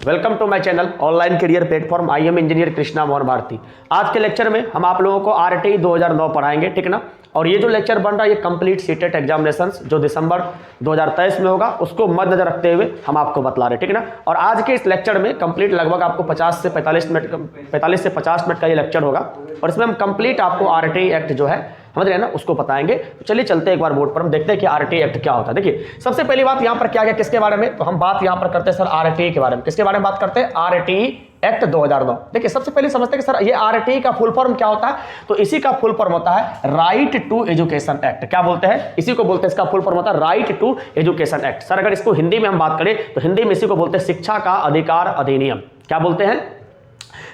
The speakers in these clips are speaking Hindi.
Welcome to my channel online career platform I am engineer Krishna Mohan Bharti. आज के लेक्चर में हम आप लोगों को आरटीई 2009 पढ़ाएंगे, ठीक ना। और ये जो लेक्चर बन रहा है ये कंप्लीट सीटेट एग्जामिनेशंस जो दिसंबर 2023 में होगा उसको मद्देनजर रखते हुए हम आपको बतला रहे, ठीक ना। और आज के इस लेक्चर में कंप्लीट लगभग आपको 50 से 50 मिनट का ये लेक्चर होगा और इसमें हम कंप्लीट आपको आरटीई एक्ट जो है समझ रहे हैं ना उसको बताएंगे। तो चलिए चलते हैं एक बार बोर्ड पर, हम देखते हैं कि आरटीई एक्ट क्या होता है। देखिए सबसे पहली बात यहाँ पर क्या गया किसके बारे में, तो हम बात यहाँ पर करते हैं सर आरटीई के बारे में। किसके बारे में बात करते हैं? RTE act 2009। देखिए सबसे पहले समझते हैं कि सर ये आरटीई का फुल फॉर्म क्या होता है, तो इसी का फुल फॉर्म होता है राइट टू एजुकेशन एक्ट। क्या बोलते हैं? इसी को बोलते हैं, इसका फुल फॉर्म होता है right to education act. Sir अगर इसको हिंदी में हम बात करें तो हिंदी में इसी को बोलते हैं शिक्षा का अधिकार अधिनियम। क्या बोलते हैं?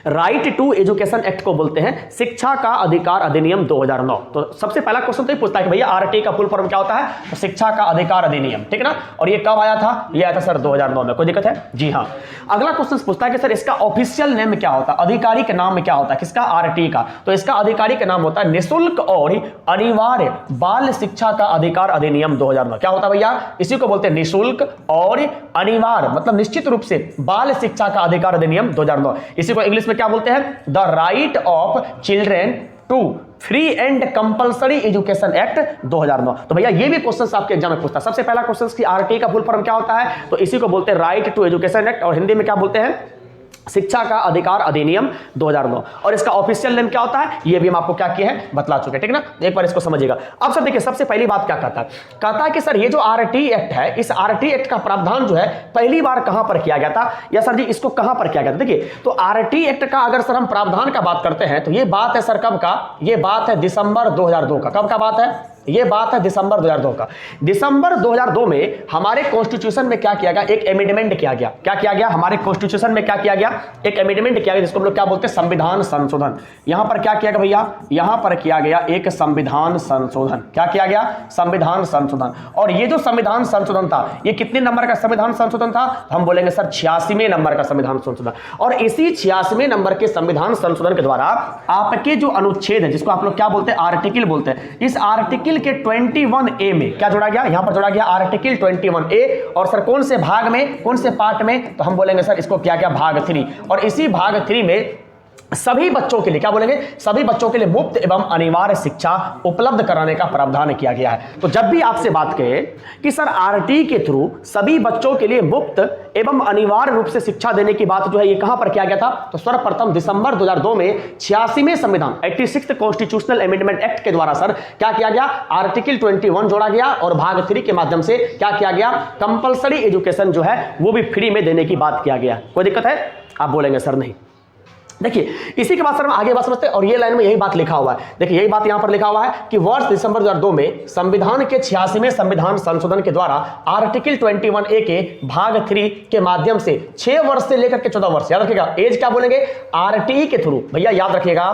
राइट टू एजुकेशन एक्ट को बोलते हैं शिक्षा का अधिकार अधिनियम 2009। तो सबसे पहला क्वेश्चन तो ये पूछता है कि भैया आरटीई का फुल फॉर्म क्या होता है, तो शिक्षा का अधिकार अधिनियम, ठीक ना। और ये कब आया था? ये आया था सर 2009 में। कोई दिक्कत है? जी हाँ। अगला क्वेश्चन पूछता है कि सर इसका ऑफिशियल नेम क्या होता है, आधिकारिक नाम क्या होता है किसका? आरटीई का। तो इसका आधिकारिक नाम होता है निःशुल्क और अनिवार्य बाल शिक्षा का अधिकार अधिनियम 2009। क्या होता है भैया? इसी को बोलते हैं निःशुल्क और अनिवार्य मतलब निश्चित रूप से बाल शिक्षा का अधिकार अधिनियम 2009। इसी को इंग्लिश में क्या बोलते हैं? The right of children to free and compulsory education act 2009। तो भैया ये भी क्वेश्चन आपके एग्जाम में पूछता है। सबसे पहला क्वेश्चन की आरटीई का फुल फॉर्म क्या होता है, तो इसी को बोलते हैं राइट टू एजुकेशन एक्ट और हिंदी में क्या बोलते हैं? शिक्षा का अधिकार अधिनियम 2009। और इसका ऑफिशियल नेम क्या होता है ये भी हम आपको क्या किए हैं बतला चुके हैं, ठीक ना। एक बार इसको समझिएगा। अब सर देखिए सबसे पहली बात क्या कहता है, कहता है कि सर ये जो आरटीई एक्ट है इस आरटीई एक्ट का प्रावधान जो है पहली बार कहां पर किया गया था, या सर जी इसको कहां पर किया गया था। देखिए तो आरटीई एक्ट का अगर सर हम प्रावधान का बात करते हैं तो ये बात है सर कब का, ये बात है दिसंबर 2002 का। कब का बात है? ये बात है दिसंबर 2002 का। दिसंबर 2002 में हमारे कॉन्स्टिट्यूशन में क्या किया गया, एक एमेंडमेंट किया गया। क्या किया गया हमारे कॉन्स्टिट्यूशन में? क्या किया गया? एक एमेंडमेंट किया गया जिसको हम लोग क्या बोलते हैं? संविधान संशोधन। यहां पर क्या किया गया भैया? यहां पर किया गया एक संविधान संशोधन। क्या किया गया? संविधान संशोधन। और ये जो संविधान संशोधन था ये कितने नंबर का संविधान संशोधन था? हम बोलेंगे सर 86वें नंबर का संविधान संशोधन। और इसी 86वें नंबर के संविधान संशोधन के द्वारा आपके जो अनुच्छेद है जिसको आप लोग क्या बोलते हैं? आर्टिकल बोलते हैं। इस आर्टिकल के 21A में क्या जोड़ा गया? यहां पर जोड़ा गया आर्टिकल 21A। और सर कौन से भाग में, कौन से पार्ट में? तो हम बोलेंगे सर इसको क्या गया? भाग 3। और इसी भाग 3 में सभी बच्चों के लिए क्या बोलेंगे? सभी बच्चों के लिए मुफ्त एवं अनिवार्य शिक्षा उपलब्ध कराने का प्रावधान किया गया है। तो जब भी आपसे बात कहे कि सर आरटीई के थ्रू सभी बच्चों के लिए मुफ्त एवं अनिवार्य रूप से शिक्षा देने की बात जो है ये कहां पर किया गया था, तो सर्वप्रथम दिसंबर 2002 में 86वें संविधान 86th कॉन्स्टिट्यूशनल अमेंडमेंट एक्ट के द्वारा सर क्या किया गया? आर्टिकल 21 जोड़ा गया और भाग 3 के माध्यम से क्या किया गया? कंपल्सरी एजुकेशन जो है वो भी फ्री में देने की बात किया गया। कोई दिक्कत है? आप बोलेंगे सर नहीं। देखिए इसी के बाद सर हम आगे बात समझते हैं और ये लाइन में यही बात लिखा हुआ है। देखिए यही बात यहां पर लिखा हुआ है कि वर्ष दिसंबर 2002 में संविधान के 86वें संविधान संशोधन के द्वारा आर्टिकल 21A के भाग 3 के माध्यम से 6 वर्ष से लेकर के 14 वर्ष, याद रखिएगा एज क्या बोलेंगे? आरटीई के थ्रू, भैया याद रखिएगा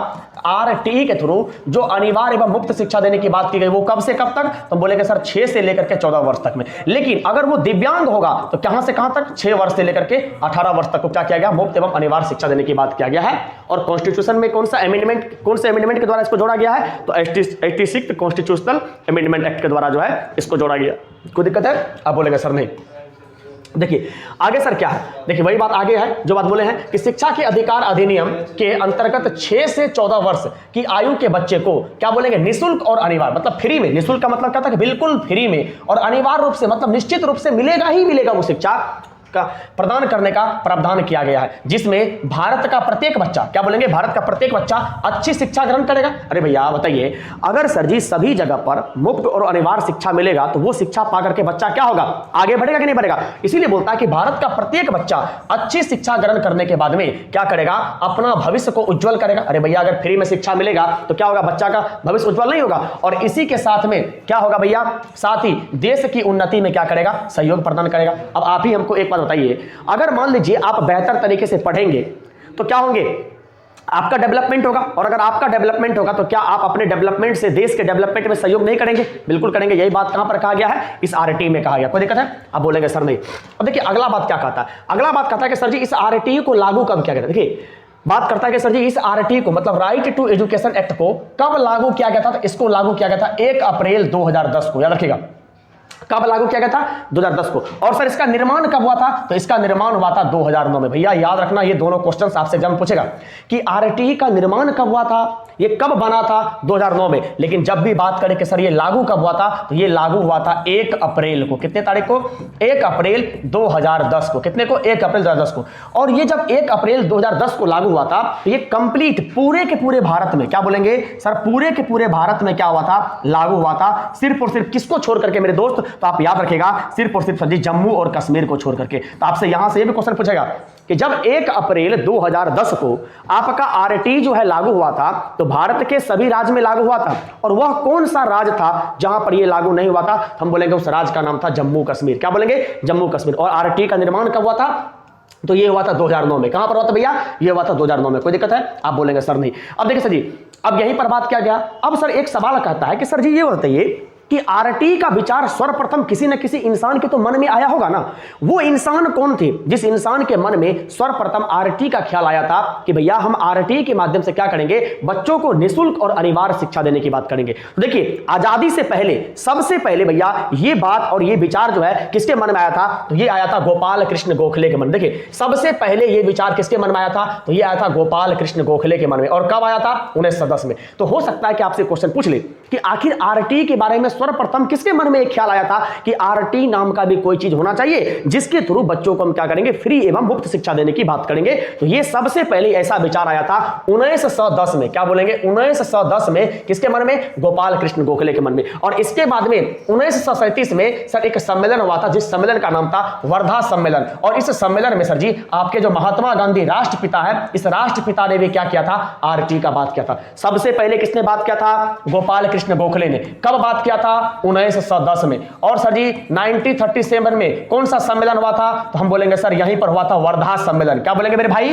आरटीई के थ्रू जो अनिवार्य एवं मुफ्त शिक्षा देने की बात की गई वो कब से कब तक? तो बोलेंगे सर 6 से लेकर के 14 वर्ष तक में। लेकिन अगर वो दिव्यांग होगा तो कहां से कहां तक? 6 वर्ष से लेकर के 18 वर्ष तक को क्या किया गया? मुफ्त एवं अनिवार्य शिक्षा देने की बात किया गया है। और कॉन्स्टिट्यूशन में कौन सा अमेंडमेंट, कौन से अमेंडमेंट के द्वारा इसको जोड़ा गया है? तो 86th कॉन्स्टिट्यूशनल अमेंडमेंट एक्ट के द्वारा जो है इसको जोड़ा गया। कोई दिक्कत है? आप बोलेंगे सर नहीं। देखिए आगे सर क्या है, देखिए वही बात आगे है जो बात बोले हैं कि शिक्षा के अधिकार अधिनियम के अंतर्गत 6 से 14 वर्ष की आयु के बच्चे को क्या बोलेंगे? निःशुल्क और अनिवार्य मतलब फ्री में। निःशुल्क का मतलब क्या था कि बिल्कुल फ्री में, और अनिवार्य रूप से मतलब निश्चित रूप से मिलेगा ही मिलेगा वो शिक्षा का प्रदान करने का प्रावधान किया गया है, जिसमें भारत का प्रत्येक बच्चा क्या बोलेंगे? भारत का प्रत्येक बच्चा अच्छी शिक्षा ग्रहण करेगा। अरे भैया बताइए अगर सर जी सभी जगह पर मुफ्त और अनिवार्य शिक्षा मिलेगा तो वो शिक्षा पाकर के बच्चा क्या होगा? आगे बढ़ेगा कि नहीं बढ़ेगा? इसीलिए बोलता है कि भारत का प्रत्येक बच्चा अच्छी शिक्षा ग्रहण करने के बाद में क्या करेगा? अपना भविष्य को उज्जवल करेगा। अरे भैया अगर फ्री में शिक्षा मिलेगा तो क्या होगा? बच्चा का भविष्य उज्जवल नहीं होगा। और इसी के साथ में क्या होगा भैया? साथ ही देश की उन्नति में क्या करेगा? सहयोग प्रदान करेगा। अब आप ही हमको एक बात बताइए, अगर मान लीजिए आप बेहतर तरीके से पढ़ेंगे तो क्या होंगे? आपका डेवलपमेंट होगा। और अगर आपका डेवलपमेंट होगा तो क्या आप अपने डेवलपमेंट से देश के डेवलपमेंट में सहयोग नहीं करेंगे? बिल्कुल करेंगे। यही बात कहां पर कहा गया है? इस आरटीई में कहा गया। कोई दिक्कत है? आप बोलेंगे सर नहीं। अब देखिए अगला बात क्या कहता है, अगला बात कहता है कि सर जी इस आरटीई को लागू कब किया गया? देखिए बात करता है कि सर जी इस आरटीई को मतलब राइट टू एजुकेशन एक्ट को कब लागू किया गया था? तो इसको लागू किया गया था 1 अप्रैल 2010 को, याद रखिएगा कब लागू किया गया था? 2010 को। और सर इसका निर्माण कब हुआ था? तो इसका निर्माण हुआ था 2009 में। भैया याद रखना, ये दोनों क्वेश्चंस आपसे एग्जाम पूछेगा कि आरटीई का निर्माण कब हुआ था, ये कब बना था? 2009 में। लेकिन जब भी बात करें कि सर ये लागू कब हुआ था, तो ये लागू हुआ था 1 अप्रैल को। कितने तारीख को? 1 अप्रैल 2010 को। कितने को? 1 अप्रैल 2010 को। और ये जब 1 अप्रैल 2010 को लागू हुआ था, तो ये कंप्लीट पूरे के पूरे भारत में, क्या बोलेंगे सर, पूरे के पूरे भारत में क्या हुआ था? लागू हुआ था। सिर्फ और सिर्फ किसको छोड़ करके मेरे दोस्त? तो आप याद रखिएगा, सिर्फ और सिर्फ जम्मू और कश्मीर को छोड़ करके। तो आपसे यहां से ये भी क्वेश्चन पूछेगा कि जब 1 अप्रैल 2010 को आपका आरटी जो है लागू हुआ था, तो भारत के सभी राज्य में लागू हुआ था, और वह कौन सा राज्य था जहां पर यह लागू नहीं हुआ था? हम बोलेंगे उस राज्य का नाम था जम्मू कश्मीर। क्या बोलेंगे? जम्मू कश्मीर। और आरटी का निर्माण कब हुआ था? तो ये हुआ था 2009 में। कहां पर हुआ था भैया? ये हुआ था 2009 में। कोई दिक्कत है? आप बोलेंगे सर नहीं। अब देखिए सर जी, अब यहीं पर बात किया गया। अब सर एक सवाल कहता है कि सर जी ये बताइए कि आरटी का विचार सर्वप्रथम किसी न किसी इंसान के तो मन में आया होगा ना। वो इंसान कौन थे जिस इंसान के मन में सर्वप्रथम आरटी का ख्याल आया था कि भैया हम आरटी के माध्यम से क्या करेंगे? बच्चों को निःशुल्क और अनिवार्य शिक्षा देने की बात करेंगे। तो देखिए, आजादी से पहले सबसे पहले भैया ये बात और ये विचार जो है किसके मन में आया था? तो ये आया था गोपाल कृष्ण गोखले के मन। देखिए, सबसे पहले ये विचार किसके मन में आया था? तो ये आया था गोपाल कृष्ण गोखले के मन में। और कब आया था? 1910 में। तो हो सकता है कि आपसे क्वेश्चन पूछ ले कि आखिर आरटी के बारे में सर्वप्रथम किसके मन में एक ख्याल आया था कि आरटी नाम का भी कोई चीज होना चाहिए जिसके थ्रू बच्चों को हम क्या करेंगे? फ्री एवं मुफ्त शिक्षा देने की बात करेंगे। तो ये सबसे पहले ऐसा विचार आया था 1910 में। क्या बोलेंगे? 1910 में। किसके मन में? गोपाल कृष्ण गोखले के मन में। और इसके बाद में 1937 में सर एक सम्मेलन हुआ था, जिस सम्मेलन का नाम था वर्धा सम्मेलन। और इस सम्मेलन में सर जी आपके जो महात्मा गांधी राष्ट्रपिता है, इस राष्ट्रपिता ने भी क्या किया था? आरटी का बात किया था। सबसे पहले किसने बात किया था? गोपाल कृष्ण गोखले ने। कब बात किया था? 1910 में। और सर जी 1937 में कौन सा सम्मेलन हुआ था? तो हम बोलेंगे सर यहीं पर हुआ था वर्धा सम्मेलन। क्या बोलेंगे मेरे भाई?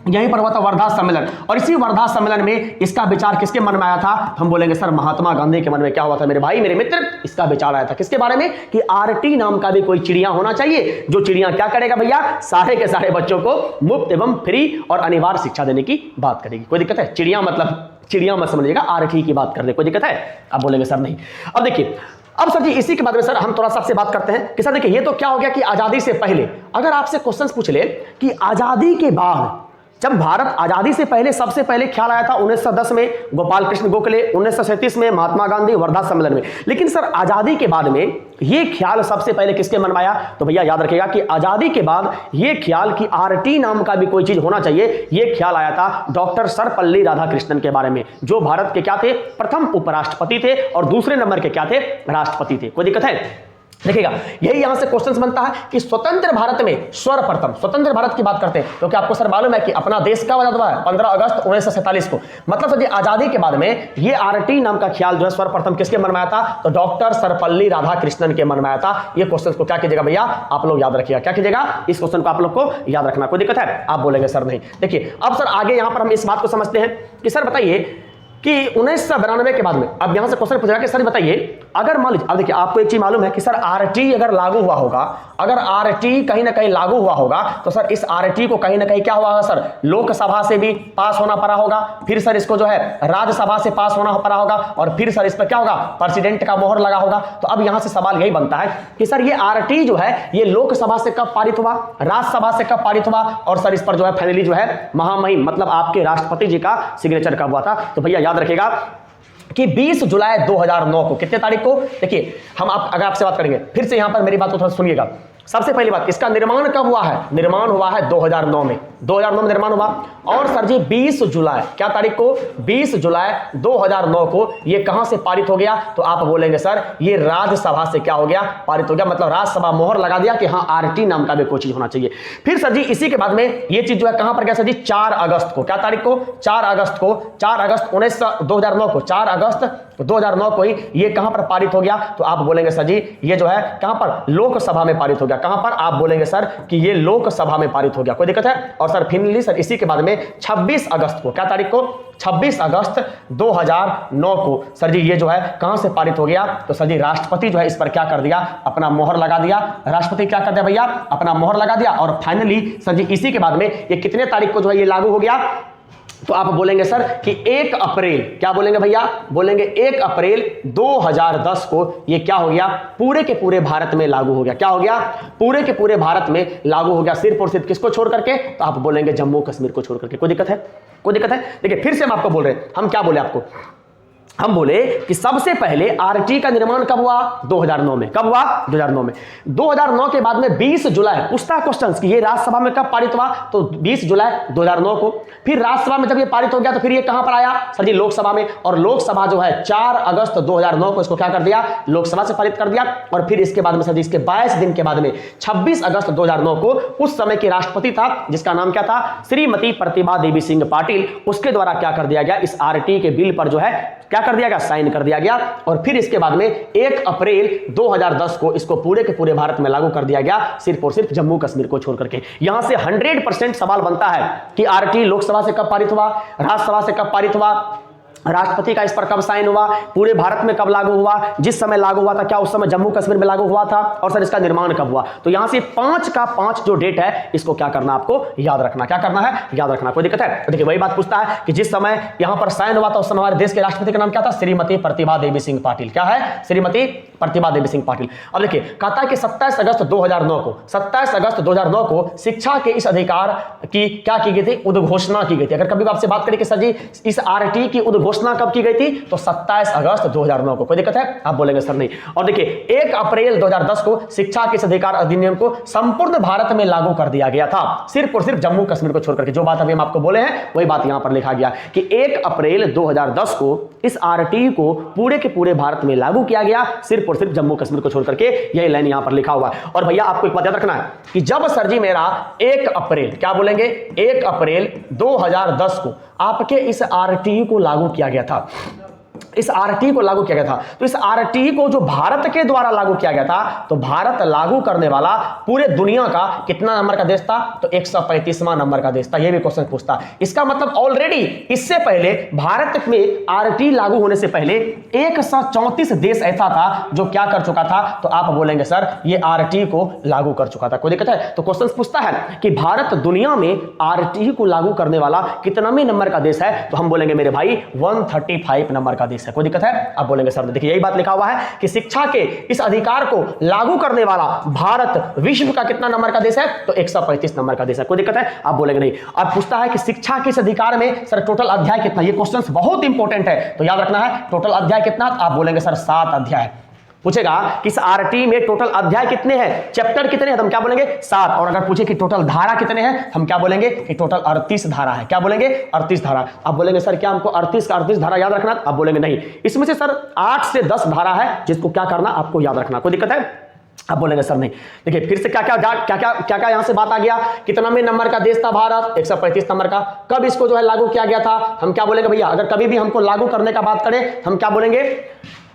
यहीं पर हुआ था वर्धा सम्मेलन। और इसी वर्धा सम्मेलन में इसका विचार किसके मन में आया था? हम बोलेंगे सर महात्मा गांधी के मन में। क्या हुआ था मेरे भाई, मेरे मित्र? इसका विचार आया था किसके बारे में? कि आरटी नाम का भी कोई चिड़िया होना चाहिए, जो चिड़िया क्या करेगा भैया? सारे के सारे बच्चों को मुफ्त एवं फ्री और अनिवार्य शिक्षा देने की बात करेगी। कोई दिक्कत है? चिड़िया मतलब चिड़िया मत समझिएगा, आरटी की बात कर रहे। कोई दिक्कत है? आप बोलेंगे सर नहीं। अब देखिए, अब सर जी इसी के बाद में सर हम थोड़ा सा आपसे बात करते हैं कि सर देखिए, ये तो क्या हो गया कि आजादी से पहले। अगर आपसे क्वेश्चन पूछ ले कि आजादी के बाद, जब भारत आजादी से पहले सबसे पहले ख्याल आया था 1910 में गोपाल कृष्ण गोखले, 1937 में महात्मा गांधी वर्धा सम्मेलन में। लेकिन सर आजादी के बाद में ये ख्याल सबसे पहले किसके मन में आया? तो भैया याद रखिएगा कि आजादी के बाद ये ख्याल कि आरटी नाम का भी कोई चीज होना चाहिए, ये ख्याल आया था डॉक्टर सर्वपल्ली राधाकृष्णन के बारे में, जो भारत के क्या थे? प्रथम उपराष्ट्रपति थे और दूसरे नंबर के क्या थे? राष्ट्रपति थे। कोई दिक्कत है? देखिएगा, यही यहां से क्वेश्चन बनता है कि स्वतंत्र भारत में सर्वप्रथम, स्वतंत्र भारत की बात करते हैं तो क्या आपको सर मालूम है कि अपना देश कब आजाद हुआ है? 15 अगस्त 1947 को। मतलब सर आजादी के बाद में ये आरटी नाम का ख्याल जो है सर्वप्रथम किसके मन में आया था? तो डॉक्टर सर्वपल्ली राधाकृष्णन के मन में आया था। ये क्वेश्चन को क्या कीजिएगा भैया? आप लोग याद रखिएगा। क्या कीजिएगा? इस क्वेश्चन को आप लोग को याद रखना। कोई दिक्कत है? आप बोलेंगे सर नहीं। देखिए, अब सर आगे यहां पर हम इस बात को समझते हैं कि सर बताइए कि 1992 के बाद में अब यहां से क्वेश्चन पूछा कि सर बताइए, अगर मान लीजिए, अब देखिए आपको एक चीज मालूम है कि सर आरटी अगर लागू हुआ होगा, अगर आरटी कहीं ना कहीं लागू हुआ होगा, तो सर इस आरटी को कहीं ना कहीं क्या हुआ होगा सर? लोकसभा से भी पास होना पड़ा होगा, फिर सर इसको जो है राज्यसभा से पास होना पड़ा होगा, और फिर सर इस पर क्या होगा? प्रेसिडेंट का मोहर लगा होगा। तो अब यहां से सवाल यही बनता है कि सर ये आरटी जो है ये लोकसभा से कब पारित हुआ, राज्यसभा से कब पारित हुआ, और सर इस पर जो है फाइनली जो है महामहिम मतलब आपके राष्ट्रपति जी का सिग्नेचर कब हुआ था? तो भैया याद रखिएगा कि 20 जुलाई 2009 को। कितने तारीख को? देखिए, हम अगर आपसे बात करेंगे, फिर से यहां पर मेरी बात को थोड़ा सुनिएगा। सबसे पहली बात, इसका निर्माण कब हुआ है? निर्माण हुआ है 2009 में। 2009 में निर्माण हुआ। और सर जी 20 जुलाई, क्या तारीख को? 20 जुलाई 2009 को ये कहां से पारित हो गया? तो आप बोलेंगे सर ये राज्यसभा से क्या हो गया? पारित हो गया। मतलब राज्यसभा मोहर लगा दिया कि हाँ आरटी नाम का भी कोई चीज होना चाहिए। फिर सर जी इसी के बाद में ये चीज जो है कहां पर गया सर जी? 4 अगस्त को। क्या तारीख को? 4 अगस्त को। 4 अगस्त 2009 को, 4 अगस्त 2009 को ही ये कहां पर पारित हो गया? तो आप बोलेंगे सर जी ये जो है कहां पर? लोकसभा में पारित हो गया। कहां पर? आप बोलेंगे सर कि ये लोकसभा में पारित हो गया। कोई दिक्कत है? और सर फाइनली सर इसी के बाद में 26 अगस्त को, क्या तारीख को? 26 अगस्त 2009 को सर जी ये जो है कहां से पारित हो गया? तो सर जी राष्ट्रपति जो है इस पर क्या कर दिया? अपना मोहर लगा दिया। राष्ट्रपति क्या कर दिया भैया? अपना मोहर लगा दिया। और फाइनली सर जी इसी के बाद में ये कितने तारीख को जो है ये लागू हो गया? तो आप बोलेंगे सर कि 1 अप्रैल, क्या बोलेंगे भैया, बोलेंगे 1 अप्रैल 2010 को ये क्या हो गया, पूरे के पूरे भारत में लागू हो गया। क्या हो गया, पूरे के पूरे भारत में लागू हो गया, सिर्फ और सिर्फ किसको छोड़ करके, तो आप बोलेंगे जम्मू कश्मीर को छोड़ करके। कोई दिक्कत है, कोई दिक्कत है? देखिए फिर से हम आपको बोल रहे हैं, हम क्या बोले आपको, हम बोले कि सबसे पहले आरटी का निर्माण कब हुआ, 2009 में। कब हुआ, 2009 में। 2009 के बाद में 20 जुलाई पूछता है क्वेश्चंस कि ये राज्यसभा में कब पारित हुआ, तो 20 जुलाई 2009 को। फिर राज्यसभा में जब ये पारित हो गया तो फिर ये कहां पर आया सर जी, लोकसभा में। और लोकसभा जो है 4 अगस्त 2009 को इसको क्या कर दिया, लोकसभा से पारित कर दिया। और फिर इसके बाद में सर जी, इसके 22 दिन के बाद में 26 अगस्त 2009 को उस समय के राष्ट्रपति था जिसका नाम क्या था, श्रीमती प्रतिभा देवी सिंह पाटिल, उसके द्वारा क्या कर दिया गया, इस आरटी के बिल पर जो है क्या कर दिया गया, साइन कर दिया गया। और फिर इसके बाद में 1 अप्रैल 2010 को इसको पूरे के पूरे भारत में लागू कर दिया गया, सिर्फ और सिर्फ जम्मू कश्मीर को छोड़ करके। यहां से 100% सवाल बनता है कि आरटी लोकसभा से कब पारित हुआ, राज्यसभा से कब पारित हुआ, राष्ट्रपति का इस पर कब साइन हुआ, पूरे भारत में कब लागू हुआ, जिस समय लागू हुआ था क्या उस समय जम्मू कश्मीर में लागू हुआ था, और सर इसका निर्माण कब हुआ। तो यहां से 5 का 5 जो डेट है इसको क्या करना, आपको याद रखना। क्या करना है, याद रखना। कोई दिक्कत है? देखिए वही बात पूछता है कि जिस समय यहां पर साइन हुआ था उस समय हमारे देश के राष्ट्रपति का नाम क्या था, श्रीमती प्रतिभा देवी सिंह पाटिल। क्या है, श्रीमती प्रतिभा देवी सिंह पाटिल। अब देखिए कहता है कि 27 अगस्त 2009 को, 27 अगस्त 2009 को शिक्षा के इस अधिकार की क्या की गई थी, उद्घोषणा की गई थी। अगर कभी आपसे बात करें कि सर जी इस आरटी की उद्घोषणा कब की गई थी, तो 27 अगस्त 2009 को। कोई दिक्कत है? आप बोलेंगे सर नहीं। और देखिए 1 अप्रैल 2010 को शिक्षा के इस अधिकार अधिनियम को संपूर्ण भारत में लागू कर दिया गया था, सिर्फ और सिर्फ जम्मू कश्मीर को छोड़ करके। जो बात अभी हम आपको बोले हैं वही बात यहां पर लिखा गया कि 1 अप्रैल 2010 को इस आरटी को पूरे के पूरे भारत में लागू किया गया, सिर्फ और सिर्फ जम्मू कश्मीर को छोड़ करके। यही लाइन यहां पर लिखा हुआ है। और भैया आपको एक बात याद रखना है कि जब सर जी मेरा 1 अप्रैल, क्या बोलेंगे, 1 अप्रैल 2010 को आपके इस आरटी को लागू किया गया था, इस आरटी को लागू किया गया था, तो इस आरटी को जो भारत के द्वारा लागू किया गया था, तो भारत लागू करने वाला पूरे दुनिया का कितना नंबर का देश था, तो 135वां नंबर का देश था। यह भी क्वेश्चन पूछता। इसका मतलब ऑलरेडी इससे पहले भारत में आरटी लागू होने से पहले 134 देश ऐसा था जो क्या कर चुका था, तो आप बोलेंगे सर ये आरटी को लागू कर चुका था। कोई दिक्कत है? तो क्वेश्चन पूछता है कि भारत दुनिया में आरटी को लागू करने वाला कितनावें नंबर का देश है, तो हम बोलेंगे मेरे भाई 135 नंबर का देश है। कोई दिक्कत है? आप बोलेंगे सर देखिए यही बात लिखा हुआ है कि शिक्षा के इस अधिकार को लागू करने वाला भारत विश्व का कितना नंबर का देश है, तो 135 नंबर का देश है। कोई दिक्कत है? आप बोलेंगे नहीं। अब पूछता है कि शिक्षा के इस अधिकार में सर टोटल अध्याय कितना, ये क्वेश्चंस बहुत इंपॉर्टेंट है तो याद रखना है। टोटल अध्याय कितना, आप बोलेंगे सर 7 अध्याय। पूछेगा कि इस आरटी में टोटल अध्याय कितने हैं, चैप्टर कितने हैं, तो हम क्या बोलेंगे 7। और अगर पूछे कि टोटल धारा कितने हैं, हम क्या बोलेंगे कि टोटल 38 धारा है। क्या बोलेंगे? 38 धारा। आप बोलेंगे सर क्या हमको 38 का 38 धारा याद रखना, आप बोलेंगे नहीं, इसमें से सर 8 से 10 धारा है जिसको क्या करना, आपको याद रखना। कोई दिक्कत है? आप बोलेंगे सर नहीं। देखिए फिर से क्या क्या यहां से बात आ गया, कितना में नंबर का देश था भारत, 135 नंबर का। कब इसको जो है लागू किया गया था, हम क्या बोलेंगे भैया, अगर कभी भी हमको लागू करने का बात करें हम क्या बोलेंगे,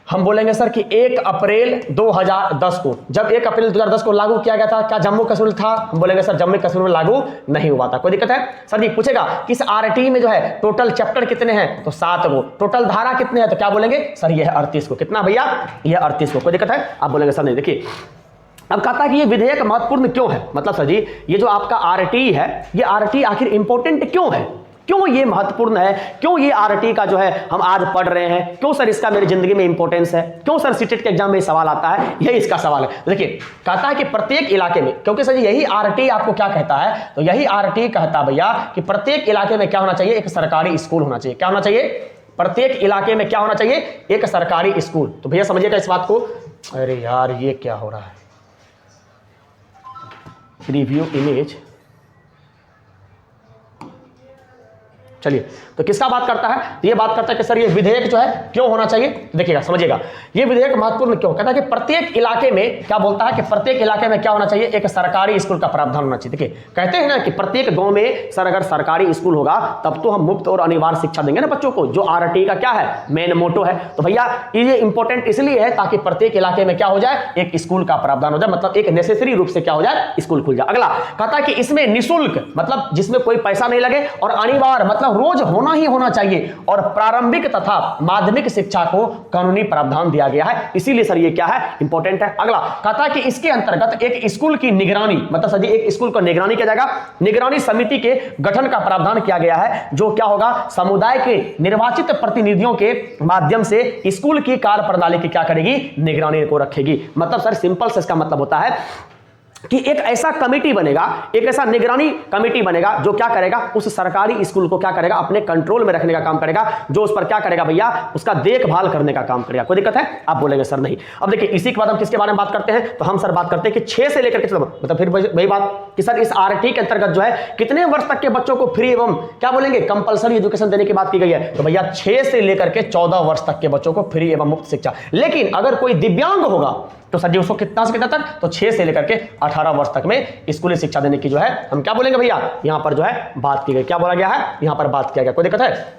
हम बोलेंगे सर कि 1 अप्रैल 2010 को, जब 1 अप्रैल 2010 को लागू किया गया था, क्या जम्मू कश्मीर था, हम बोलेंगे सर जम्मू कश्मीर में लागू नहीं हुआ था। कोई दिक्कत है? सर जी पूछेगा कि इस आरटी में जो है टोटल चैप्टर कितने हैं, तो 7 को। टोटल धारा कितने हैं, तो क्या बोलेंगे सर ये है 38 को। कितना भैया, ये 38 को। कोई दिक्कत है? आप बोलेंगे सर नहीं। देखिए अब कहता है कि ये विधेयक महत्वपूर्ण क्यों है, मतलब सर जी ये जो आपका आरटी है, ये आरटी आखिर इंपॉर्टेंट क्यों है, क्यों ये महत्वपूर्ण है, क्यों ये आरटी का जो है हम आज पढ़ रहे हैं, क्यों सर इसका मेरी जिंदगी में इंपॉर्टेंस है, क्यों सर सीटेट के एग्जाम में सवाल आता है, यही इसका सवाल है। देखिए कहता है कि प्रत्येक इलाके में, क्योंकि सर यही आरटी आपको क्या कहता है, तो यही आरटी कहता है भैया कि प्रत्येक इलाके में क्या होना चाहिए, एक सरकारी स्कूल होना चाहिए। क्या होना चाहिए? प्रत्येक इलाके में क्या होना चाहिए, एक सरकारी स्कूल। तो भैया समझिएगा इस बात को। अरे यार ये क्या हो रहा है, रिव्यू इमेज, चलिए तो किसका बात करता है, तो ये बात करता है कि सर ये विधेयक जो है क्यों होना चाहिए। तो देखिएगा समझिएगा ये विधेयक महत्वपूर्ण क्यों, कहता है कि प्रत्येक इलाके में क्या बोलता है कि प्रत्येक इलाके में क्या होना चाहिए, एक सरकारी स्कूल का प्रावधान होना चाहिए। देखिए कहते हैं ना कि प्रत्येक गांव में सर अगर सरकारी स्कूल होगा तब तो हम मुफ्त और अनिवार्य शिक्षा देंगे ना बच्चों को, जो आरटी का क्या है मेन मोटो है। तो भैया ये इंपॉर्टेंट इसलिए है ताकि प्रत्येक इलाके में क्या हो जाए, एक स्कूल का प्रावधान हो जाए, मतलब एक नेसेसरी रूप से क्या हो जाए, स्कूल खुल जाए। अगला कहता है कि इसमें निःशुल्क, मतलब जिसमें कोई पैसा नहीं लगे, और अनिवार्य मतलब रोज होना ही होना चाहिए और प्रारंभिक तथा माध्यमिक शिक्षा को कानूनी प्रावधान दिया गया है। इसीलिए सर ये क्या है, इंपॉर्टेंट है। अगला कहता है कि इसके अंतर्गत एक स्कूल की निगरानी, मतलब सर जी एक स्कूल को निगरानी किया जाएगा, निगरानी समिति के गठन का प्रावधान किया गया है, जो क्या होगा, समुदाय के निर्वाचित प्रतिनिधियों के माध्यम से स्कूल की कार्य प्रणाली की क्या करेगी, निगरानी को रखेगी। मतलब सर सिंपल से इसका मतलब होता है कि एक ऐसा कमेटी बनेगा, एक ऐसा निगरानी कमेटी बनेगा जो क्या करेगा, उस सरकारी स्कूल को क्या करेगा, अपने कंट्रोल में रखने का काम करेगा, जो उस पर क्या करेगा भैया, उसका देखभाल करने का काम करेगा। कोई दिक्कत है? आप बोलेंगे सर नहीं। अब देखिए इसी के बाद हम किसके बारे में बात करते हैं, तो हम सर बात करते हैं कि 6 से लेकर के, मतलब फिर वही बात कि सर इस आरटी के अंतर्गत जो है कितने वर्ष तक के बच्चों को फ्री एवं क्या बोलेंगे, कंपलसरी एजुकेशन देने की बात की गई है। तो भैया 6 से लेकर के 14 वर्ष तक के बच्चों को फ्री एवं मुफ्त शिक्षा। लेकिन अगर कोई दिव्यांग होगा तो सर जी उसको कितना से कितना तक, तो 6 से लेकर के 18 वर्ष तक में स्कूली शिक्षा देने की जो है हम क्या बोलेंगे भैया, यहां पर जो है बात की गई। क्या बोला गया है, यहां पर बात किया गया। कोई दिक्कत है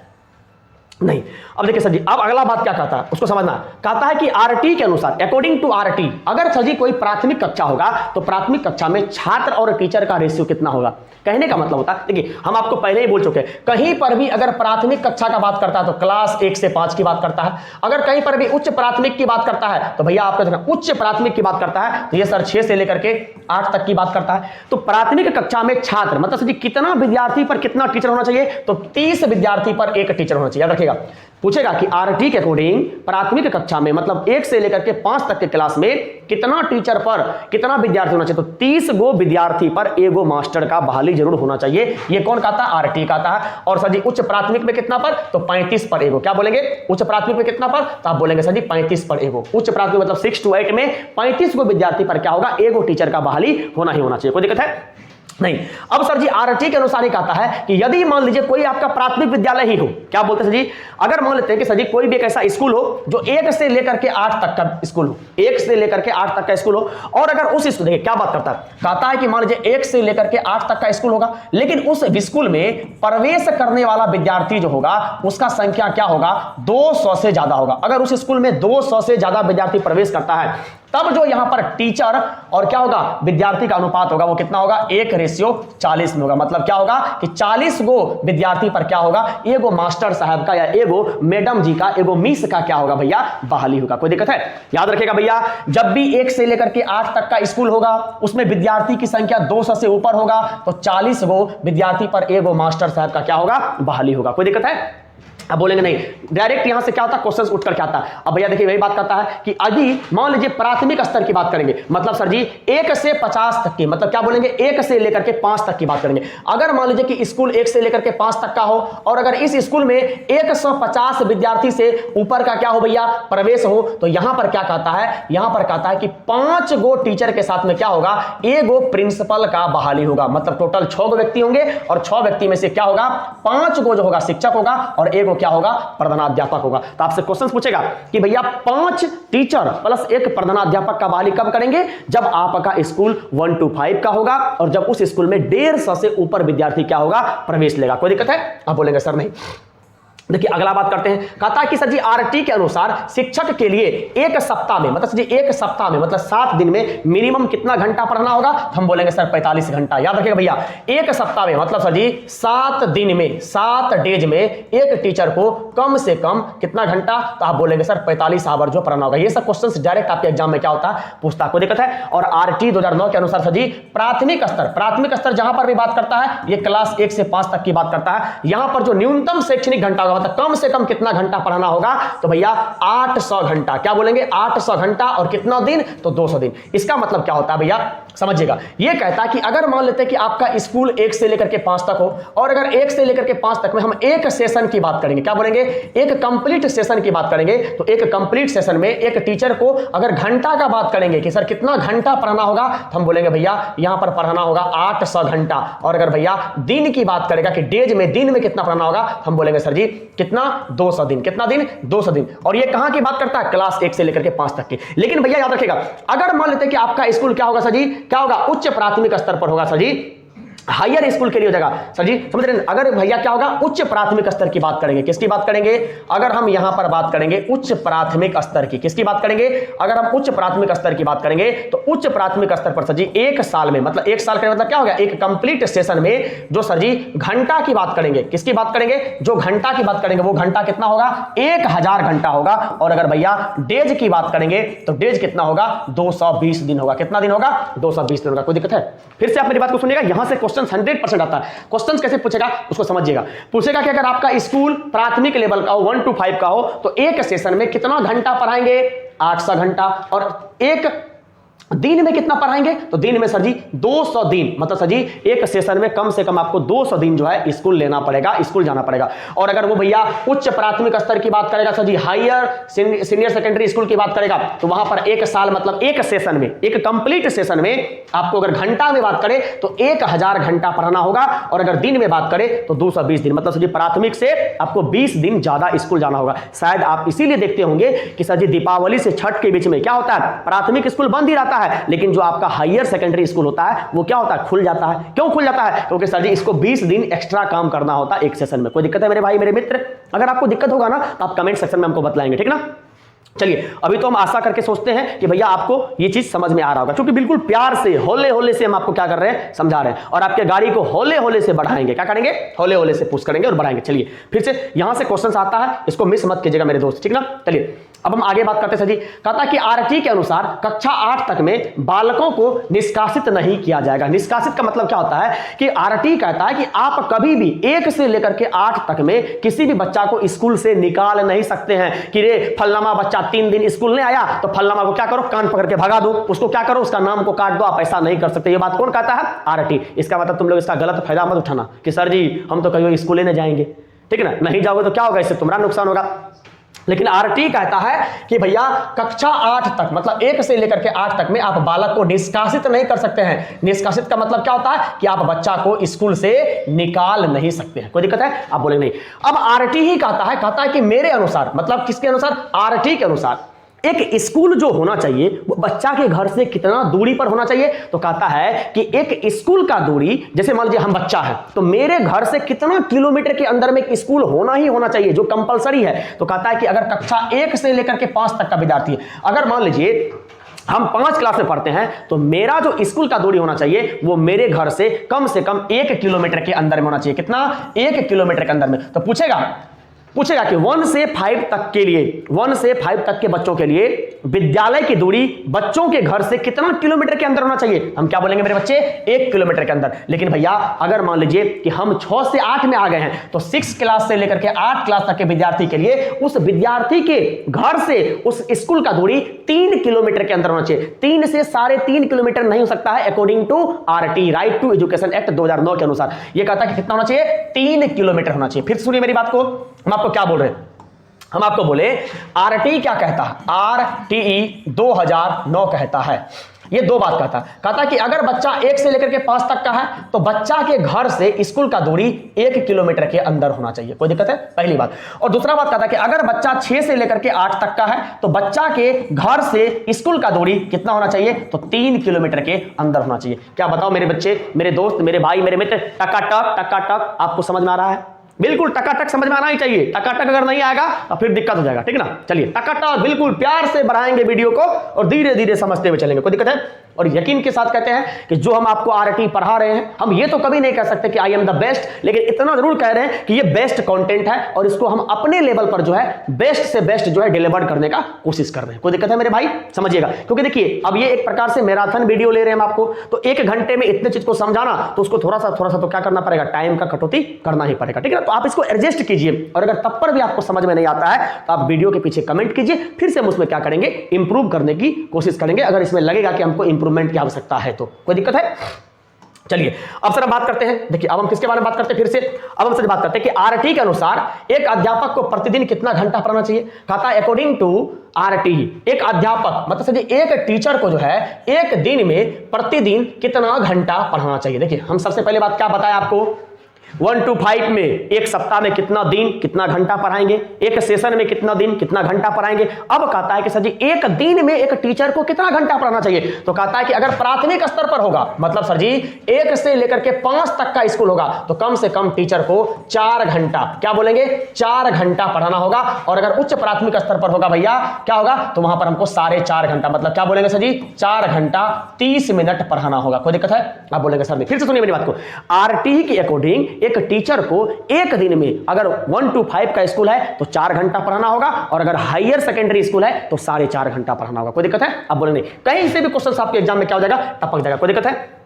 नहीं। अब देखिए सर जी, अब अगला बात क्या कहता है उसको समझना। कहता है कि आरटी के अनुसार, अकॉर्डिंग टू आरटी, अगर सर जी कोई प्राथमिक कक्षा होगा तो प्राथमिक कक्षा में छात्र और टीचर का रेशियो कितना होगा। कहने का मतलब होता है, देखिए हम आपको पहले ही बोल चुके हैं, कहीं पर भी अगर प्राथमिक कक्षा का बात करता है तो क्लास 1 से 5 की बात करता है। अगर कहीं पर भी उच्च प्राथमिक की बात करता है तो भैया आपका उच्च प्राथमिक की बात करता है तो ये सर 6 से लेकर के 8 तक की बात करता है। तो प्राथमिक कक्षा में छात्र मतलब सर जी कितना विद्यार्थी पर कितना टीचर होना चाहिए, तो 30 विद्यार्थी पर 1 टीचर होना चाहिए। याद रखिएगा, पूछेगा कि आरटी के अकॉर्डिंग प्राथमिक कक्षा में मतलब 1 से लेकर के 5 तक के क्लास में कितना टीचर पर कितना विद्यार्थी होना चाहिए, तो 30 गो विद्यार्थी पर 1 गो मास्टर का बहाली जरूर होना चाहिए। ये कौन कहता है, आरटी कहता है। और सर जी उच्च प्राथमिक में कितना पर, तो 35 पर 1 गो। क्या बोलेंगे, उच्च प्राथमिक में कितना पर, तो आप बोलेंगे सर जी 35 पर 1 गो। उच्च प्राथमिक मतलब 6 to 8 में 35 गो विद्यार्थी पर क्या होगा, 1 गो टीचर का बहाली होना ही होना चाहिए। कोई दिक्कत है नहीं। अब सर जी आरटी के अनुसार ही कहता है कि यदि मान लीजिए कोई आपका प्राथमिक विद्यालय ही हो, क्या बोलते हैं सर जी, अगर मान लेते हैं कि सर जी कोई भी एक ऐसा स्कूल हो जो 1 से लेकर के 8 तक का स्कूल हो, 1 से लेकर के 8 तक का स्कूल हो, और अगर उस स्कूल, देखिए क्या बात करता है, कहता है कि मान लीजिए 1 से लेकर के 8 तक का स्कूल होगा, लेकिन उस स्कूल में प्रवेश करने वाला विद्यार्थी जो होगा उसका संख्या क्या होगा, 200 से ज्यादा होगा। अगर उस स्कूल में 200 से ज्यादा विद्यार्थी प्रवेश करता है तब जो यहां पर टीचर और क्या होगा, विद्यार्थी का अनुपात होगा, वो कितना होगा, 1:40 में होगा। मतलब क्या होगा कि 40 गो विद्यार्थी पर क्या होगा, 1 गो मास्टर साहब का या 1 गो मैडम जी का, 1 गो मिस का क्या होगा भैया, बहाली होगा। कोई दिक्कत है? याद रखिएगा भैया, जब भी 1 से लेकर के 8 तक का स्कूल होगा उसमें विद्यार्थी की संख्या 200 से ऊपर होगा तो 40 गो विद्यार्थी पर 1 गो मास्टर साहब का क्या होगा, बहाली होगा। कोई दिक्कत है? अब बोलेंगे नहीं, डायरेक्ट यहां से क्या होता है, क्वेश्चन उठ कर क्या आता है। अब भैया देखिए वही बात करता है कि यदि मान लीजिए प्राथमिक स्तर की बात करेंगे, मतलब सर जी 1 से 50 तक की, मतलब क्या बोलेंगे 1 से लेकर के 5 तक की बात करेंगे। अगर मान लीजिए कि स्कूल 1 से लेकर के 5 तक का हो और अगर इस स्कूल में 150 विद्यार्थी से ऊपर का क्या हो भैया, प्रवेश हो, तो यहां पर क्या कहता है, यहां पर कहता है कि 5 गो टीचर के साथ में क्या होगा, 1 गो प्रिंसिपल का बहाली होगा। मतलब टोटल 6 गो व्यक्ति होंगे और 6 व्यक्ति में से क्या होगा, 5 गो जो होगा शिक्षक होगा और 1 गो क्या होगा, प्रधानाध्यापक होगा। तो आपसे क्वेश्चन पूछेगा कि भैया 5 टीचर प्लस 1 प्रधानाध्यापक का बहाली कब करेंगे, जब आपका स्कूल 1 to 5 का होगा और जब उस स्कूल में 150 से ऊपर विद्यार्थी क्या होगा, प्रवेश लेगा। कोई दिक्कत है? आप बोलेंगे सर नहीं। देखिए अगला बात करते हैं, कहता है कि सर जी आरटी के अनुसार शिक्षक के लिए 1 सप्ताह में, मतलब सर जी 1 सप्ताह में मतलब 7 दिन में मिनिमम कितना घंटा पढ़ना होगा, तो हम बोलेंगे सर 45 घंटा। याद रखिएगा भैया, 1 सप्ताह में मतलब सर जी 7 दिन में 7 डेज में एक टीचर को कम से कम कितना घंटा, तो आप बोलेंगे सर 45 आवर जो पढ़ना होगा। ये सब क्वेश्चन डायरेक्ट आपके एग्जाम में क्या होता है, पूछता है। कोई दिक्कत है? और आरटी 2009 के अनुसार सर जी प्राथमिक स्तर जहां पर भी बात करता है ये क्लास 1 से 5 तक की बात करता है। यहां पर जो न्यूनतम शैक्षणिक घंटा होगा, मतलब कम से कम कितना घंटा पढ़ना होगा, तो भैया 800 घंटा। क्या बोलेंगे, 800 घंटा। और कितना दिन, तो 200 दिन। इसका मतलब क्या होता है भैया, समझिएगा, ये कहता है कि अगर मान लेते हैं कि आपका स्कूल 1 से लेकर के 5 तक हो और अगर 1 से लेकर के 5 तक में हम एक सेशन की बात करेंगे, क्या बोलेंगे, एक कंप्लीट सेशन की बात करेंगे, तो एक कंप्लीट सेशन में एक टीचर को अगर घंटा का बात करेंगे कि सर कितना घंटा पढ़ना होगा, तो हम बोलेंगे भैया यहां पर पढ़ना होगा 800 घंटा। और अगर भैया दिन की बात करेगा कि डेज में, दिन में कितना पढ़ना होगा, तो हम बोलेंगे सर जी कितना, 200 दिन। कितना दिन, 200 दिन। और ये कहां की बात करता है, क्लास 1 से लेकर के 5 तक की। लेकिन भैया याद रखिएगा, अगर मान लेते हैं कि आपका स्कूल क्या होगा सर जी, क्या होगा, उच्च प्राथमिक स्तर पर होगा सर जी, हायर स्कूल के लिए हो जाएगा। सर जी समझ रहे हैं? अगर भैया क्या होगा, उच्च प्राथमिक स्तर की बात करेंगे, किसकी बात करेंगे? अगर हम यहां पर बात करेंगे उच्च प्राथमिक स्तर की, किसकी बात करेंगे? अगर हम उच्च प्राथमिक स्तर की बात करेंगे तो उच्च प्राथमिक स्तर पर सर जी एक साल में, मतलब एक साल का मतलब क्या हो गया, एक कंप्लीट सेशन में जो सर जी घंटा की बात करेंगे, किसकी बात करेंगे? जो घंटा की बात करेंगे वो घंटा कितना होगा? 1000 घंटा होगा। और अगर भैया डेज की बात करेंगे तो डेज कितना होगा? 220 दिन होगा। कितना दिन होगा? 220 दिन होगा। कोई दिक्कत है? फिर से आप मेरी बात को सुनिएगा, यहां से क्वेश्चन 100% आता है। क्वेश्चन कैसे पूछेगा उसको समझिएगा। पूछेगा कि अगर आपका स्कूल प्राथमिक लेवल का हो, 1 to 5 का हो, तो एक सेशन में कितना घंटा पढ़ाएंगे? 800 घंटा। और एक दिन में कितना पढ़ाएंगे? तो दिन में सर जी 200 दिन, मतलब सर जी एक सेशन में कम से कम आपको 200 दिन जो है स्कूल लेना पड़ेगा, स्कूल जाना पड़ेगा। और अगर वो भैया उच्च प्राथमिक स्तर की बात करेगा सर जी, हायर सीनियर सेकेंडरी स्कूल की बात करेगा, तो वहां पर एक साल मतलब एक सेशन में, एक कंप्लीट सेशन में आपको अगर घंटा में बात करें तो 1000 घंटा पढ़ाना होगा। और अगर दिन में बात करें तो 220 दिन, मतलब सर जी प्राथमिक से आपको 20 दिन ज्यादा स्कूल जाना होगा। शायद आप इसीलिए देखते होंगे कि सर जी दीपावली से छठ के बीच में क्या होता है, प्राथमिक स्कूल बंद ही रहता है, लेकिन जो आपका हायर सेकेंडरी स्कूल होता है वो क्या होता है? खुल जाता है। क्यों खुल जाता है? क्योंकि सर जी इसको 20 दिन एक्स्ट्रा काम करना होता है एक सेशन में। कोई दिक्कत है मेरे भाई मेरे मित्र? अगर आपको दिक्कत होगा ना तो आप कमेंट सेक्शन में हमको बतलाएंगे, ठीक ना? चलिए अभी तो हम आशा करके सोचते हैं कि भैया आपको ये चीज समझ में आ रहा होगा, क्योंकि बिल्कुल प्यार से होले होले से हम आपको क्या कर रहे हैं, समझा रहे हैं। और आपके गाड़ी को होले होले से बढ़ाएंगे, क्या करेंगे? होले होले से पुश करेंगे और बढ़ाएंगे। चलिए फिर से यहां से क्वेश्चन आता है, इसको मिस मत कीजिएगा मेरे दोस्त, ठीक ना? चलिए अब हम आगे बात करते हैं। सर जी कहता कि आरटी के अनुसार कक्षा 8 तक में बालकों को निष्कासित नहीं किया जाएगा। निष्कासित का मतलब क्या होता है कि आरटी कहता है कि आप कभी भी 1 से लेकर के 8 तक में किसी भी बच्चा को स्कूल से निकाल नहीं सकते हैं कि रे फल्लामा बच्चा 3 दिन स्कूल नहीं आया तो फल्लामा को क्या करो, कान पकड़ के भगा दो, उसको क्या करो, उसका नाम को काट दो। आप ऐसा नहीं कर सकते। ये बात कौन कहता है? आरटी। इसका मतलब तुम लोग इसका गलत फायदा मत उठाना कि सर जी हम तो कहीं स्कूल नहीं जाएंगे, ठीक है ना? नहीं जाओगे तो क्या होगा, इससे तुम्हारा नुकसान होगा। लेकिन आरटी कहता है कि भैया कक्षा 8 तक, मतलब 1 से लेकर के 8 तक में आप बालक को निष्कासित नहीं कर सकते हैं। निष्कासित का मतलब क्या होता है कि आप बच्चा को स्कूल से निकाल नहीं सकते हैं। कोई दिक्कत है? आप बोलेंगे नहीं। अब आरटी ही कहता है कि मेरे अनुसार, मतलब किसके अनुसार? आरटी के अनुसार एक स्कूल जो होना चाहिए वो बच्चा के घर से कितना दूरी पर होना चाहिए? तो कहता है कि एक स्कूल का दूरी, जैसे मान लीजिए हम बच्चा है तो मेरे घर से कितना किलोमीटर के अंदर में एक स्कूल होना ही होना चाहिए, जो कंपलसरी है। तो कहता है कि अगर कक्षा 1 से लेकर के 5 तक का विद्यार्थी है, अगर मान लीजिए हम 5 क्लास में पढ़ते हैं तो मेरा जो स्कूल का दूरी होना चाहिए वो मेरे घर से कम 1 किलोमीटर के अंदर में होना चाहिए। कितना? 1 किलोमीटर के अंदर में। तो पूछेगा कि 1 से 5 तक के लिए, 1 से 5 तक के बच्चों के लिए विद्यालय की दूरी बच्चों के घर से कितना किलोमीटर के अंदर होना चाहिए? हम क्या बोलेंगे मेरे बच्चे? 1 किलोमीटर के अंदर। लेकिन भैया अगर मान लीजिए कि हम 6 से 8 में आ गए हैं तो 6 क्लास से लेकर के 8 क्लास तक के विद्यार्थी के लिए उस विद्यार्थी के घर से उस स्कूल का दूरी 3 किलोमीटर के अंदर होना चाहिए। 3 से 3.5 किलोमीटर नहीं हो सकता है according to RT, right to education act 2009 के अनुसार। यह कहता है कि कितना होना चाहिए? 3 किलोमीटर होना चाहिए। फिर सुनिए मेरी बात को, हम आपको क्या बोल रहे हैं? हम आपको बोले आरटी क्या कहता है? आरटीई 2009 कहता है, ये 2 बात कहता है कि अगर बच्चा 1 से लेकर के 5 तक का है तो बच्चा के घर से स्कूल का दूरी 1 किलोमीटर के अंदर होना चाहिए। कोई दिक्कत है? पहली बात। और दूसरा बात कहता है कि अगर बच्चा 6 से लेकर के 8 तक का है तो बच्चा के घर से स्कूल का दूरी कितना होना चाहिए? तो 3 किलोमीटर के अंदर होना चाहिए। क्या बताओ मेरे बच्चे, मेरे दोस्त, मेरे भाई, मेरे मित्र, टकाटक आपको समझ में आ रहा है? बिल्कुल टकाटक समझ में आना ही चाहिए। टकाटक अगर नहीं आएगा तो फिर दिक्कत हो जाएगा, ठीक ना? चलिए टकाटक बिल्कुल प्यार से बढ़ाएंगे वीडियो को और धीरे धीरे समझते हुए चलेंगे। कोई दिक्कत है? और यकीन के साथ कहते हैं कि जो हम आपको आरटी पढ़ा रहे हैं, हम ये तो कभी नहीं कह सकते कि आई एम द बेस्ट, लेकिन इतना जरूर कह रहे हैं कि ये बेस्ट कंटेंट है और इसको हम अपने लेवल पर जो है बेस्ट से बेस्ट जो है डिलीवर करने का कोशिश कर रहे हैं। कोई दिक्कत है मेरे भाई? समझिएगा, क्योंकि देखिए अब ये एक प्रकार से मैराथन वीडियो ले रहे हैं हम आपको, तो 1 घंटे में इतने चीज को समझाना तो उसको थोड़ा सा तो क्या करना पड़ेगा? टाइम का कटौती करना ही पड़ेगा, ठीक है? तो आप इसको एडजस्ट कीजिए और अगर तब पर भी आपको समझ में नहीं आता है तो आप वीडियो के पीछे कमेंट कीजिए, फिर से हम उसमें क्या करेंगे? इंप्रूव करने की कोशिश करेंगे, अगर इसमें लगेगा कि हमको इंप्रूवमेंट की आवश्यकता है तो। कोई दिक्कत है? चलिए अब सर बात करते हैं। देखिए अब हम किसके बारे में बात करते हैं? फिर से अब हम सर बात करते हैं कि आरटी के अनुसार एक अध्यापक को प्रतिदिन कितना घंटा पढ़ाना चाहिए? कहता है अकॉर्डिंग टू आरटी एक अध्यापक, मतलब सर एक टीचर को जो है एक दिन में प्रतिदिन कितना घंटा पढ़ाना चाहिए? देखिए हम सबसे पहले बात क्या बताया आपको 1 to 5 में एक सप्ताह में कितना दिन कितना घंटा पढ़ाएंगे, एक सेशन में कितना दिन कितना घंटा पढ़ाएंगे। अब कहता है कि सर जी एक दिन में एक टीचर को कितना घंटा पढ़ाना चाहिए, तो कहता है कि अगर प्राथमिक स्तर पर होगा, मतलब सर जी 1 से लेकर के 5 तक का स्कूल होगा, तो कम से कम टीचर को 4 घंटा, क्या बोलेंगे, 4 घंटा पढ़ाना होगा। और अगर उच्च प्राथमिक स्तर पर होगा भैया क्या होगा, तो वहां पर हमको 4.5 घंटा, मतलब क्या बोलेंगे सर जी 4 घंटा 30 मिनट पढ़ाना होगा। कोई दिक्कत है, आप बोलेंगे सर नहीं। फिर से सुनिए मेरी बात को, आरटी के अकॉर्डिंग एक टीचर को एक दिन में अगर 1 to 5 का स्कूल है तो 4 घंटा पढ़ाना होगा, और अगर हायर सेकेंडरी स्कूल है तो 4.5 घंटा पढ़ाना होगा। कोई दिक्कत है, आप बोलेंगे कहीं से भी क्वेश्चन आपके एग्जाम में क्या हो जाएगा, टपक जाएगा। कोई दिक्कत है।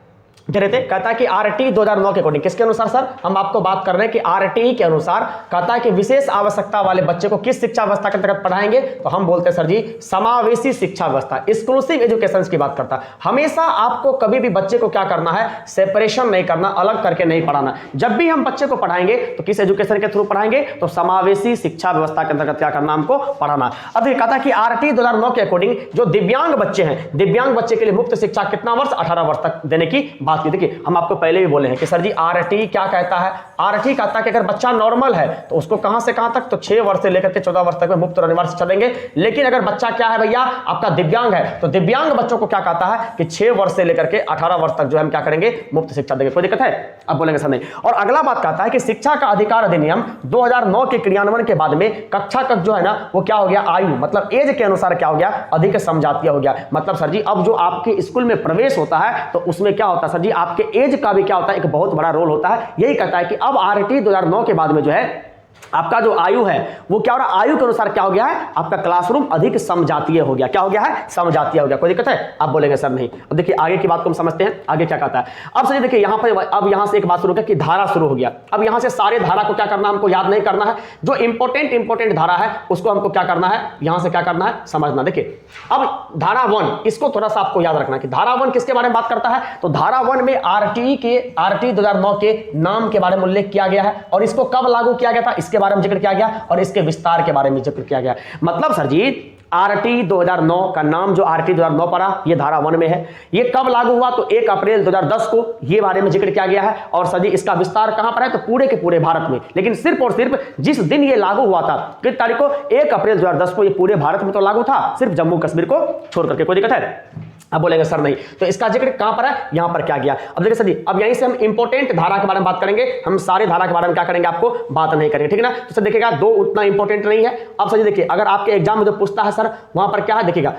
कहता है कि आरटी 2009 के अकॉर्डिंग, किसके अनुसार सर, हम आपको बात कर रहे हैं कि आरटी के अनुसार कहता है कि विशेष आवश्यकता वाले बच्चे को किस शिक्षा व्यवस्था के अंतर्गत पढ़ाएंगे, तो हम बोलते हैं सर जी समावेशी शिक्षा व्यवस्था, एक्सक्लूसिव एजुकेशन की बात करता है। हमेशा आपको कभी भी बच्चे को क्या करना है, सेपरेशन नहीं करना, अलग करके नहीं पढ़ाना। जब भी हम बच्चे को पढ़ाएंगे तो किस एजुकेशन के थ्रू पढ़ाएंगे, तो समावेशी शिक्षा व्यवस्था के अंतर्गत क्या करना हमको पढ़ाना। अब ये कहता है कि आरटी 2009 के अकॉर्डिंग जो दिव्यांग बच्चे हैं, दिव्यांग बच्चे के लिए मुफ्त शिक्षा कितना वर्ष, 18 वर्ष तक देने की बात की। देखिए हम आपको पहले भी बोले हैं कि सर जी आरटी क्या कहता है, आरटी कहता है कि अगर बच्चा नॉर्मल है तो उसको कहां से कहां तक, तो 6 वर्ष से लेकर के 14 वर्ष तक में मुफ्त और अनिवार्य शिक्षा देंगे। लेकिन अगर बच्चा क्या है भैया आपका दिव्यांग है, तो दिव्यांग बच्चों को क्या कहता है कि 6 वर्ष से लेकर के 18 वर्ष तक जो हम क्या करेंगे, मुफ्त शिक्षा देंगे। कोई दिक्कत है, अब बोलेंगे सर नहीं। और अगला बात कहता है कि शिक्षा का अधिकार अधिनियम 2009 के क्रियान्वयन के बाद में कक्षा का जो है ना वो क्या हो गया, आयु मतलब एज के अनुसार क्या हो गया, अधिक समझातीय हो गया। मतलब सर जी अब जो आपके स्कूल में प्रवेश होता है तो उसमें क्या होता है सर जी, आपके एज का भी क्या होता है, एक बहुत बड़ा रोल होता है। यही कहता है कि अब आरटी 2009 के बाद में जो है आपका जो आयु है वो क्या हो रहा है, आयु के अनुसार क्या हो गया है, आपका क्लासरूम अधिक समझातीय हो गया। क्या हो गया है, समझातीय हो गया। कोई दिक्कत है, आप बोलेंगे सर नहीं। अब देखिए आगे की बात को हम समझते हैं, आगे क्या कहता है। अब सर देखिए यहाँ पर, अब यहाँ से एक बात शुरू कि धारा शुरू हो गया। अब यहाँ से सारे धारा को क्या करना, हमको याद नहीं करना है, जो इंपॉर्टेंट धारा है उसको हमको क्या करना है, यहाँ से क्या करना है, समझना। देखिए अब धारा 1, इसको थोड़ा सा आपको याद रखना कि धारा 1 किसके बारे में बात करता है, तो धारा 1 में आरटी 2009 के नाम के बारे में उल्लेख किया गया है, और इसको कब लागू किया गया था इसके बारे में जिक्र किया गया, और इसके विस्तार के बारे में जिक्र किया गया। मतलब सर जी आरटी 2009 का नाम जो आरटी 2009 पड़ा ये धारा 1 में है। ये कब लागू हुआ, तो 1 अप्रैल 2010 को ये बारे में जिक्र किया गया है। और सर जी इसका विस्तार कहां पर है, तो पूरे के पूरे भारत में। लेकिन सिर्फ और सिर्फ जिस दिन ये लागू हुआ था, किस तारीख को, 1 अप्रैल 2010 को, ये पूरे भारत में तो लागू था, सिर्फ जम्मू कश्मीर को छोड़ करके। कोई दिक्कत है, अब बोलेंगे सर नहीं। तो इसका जिक्र कहां पर है, यहां पर क्या गया। अब देखिए सर जी अब यहीं से हम इंपॉर्टेंट धारा के बारे में बात करेंगे, हम सारे धारा के बारे में क्या करेंगे, आपको बात नहीं करेंगे, ठीक है ना। तो सर देखिएगा 2 उतना इंपॉर्टेंट नहीं है। अब सर जी देखिए अगर आपके एग्जाम में जो पूछता है सर वहां पर क्या है, देखिएगा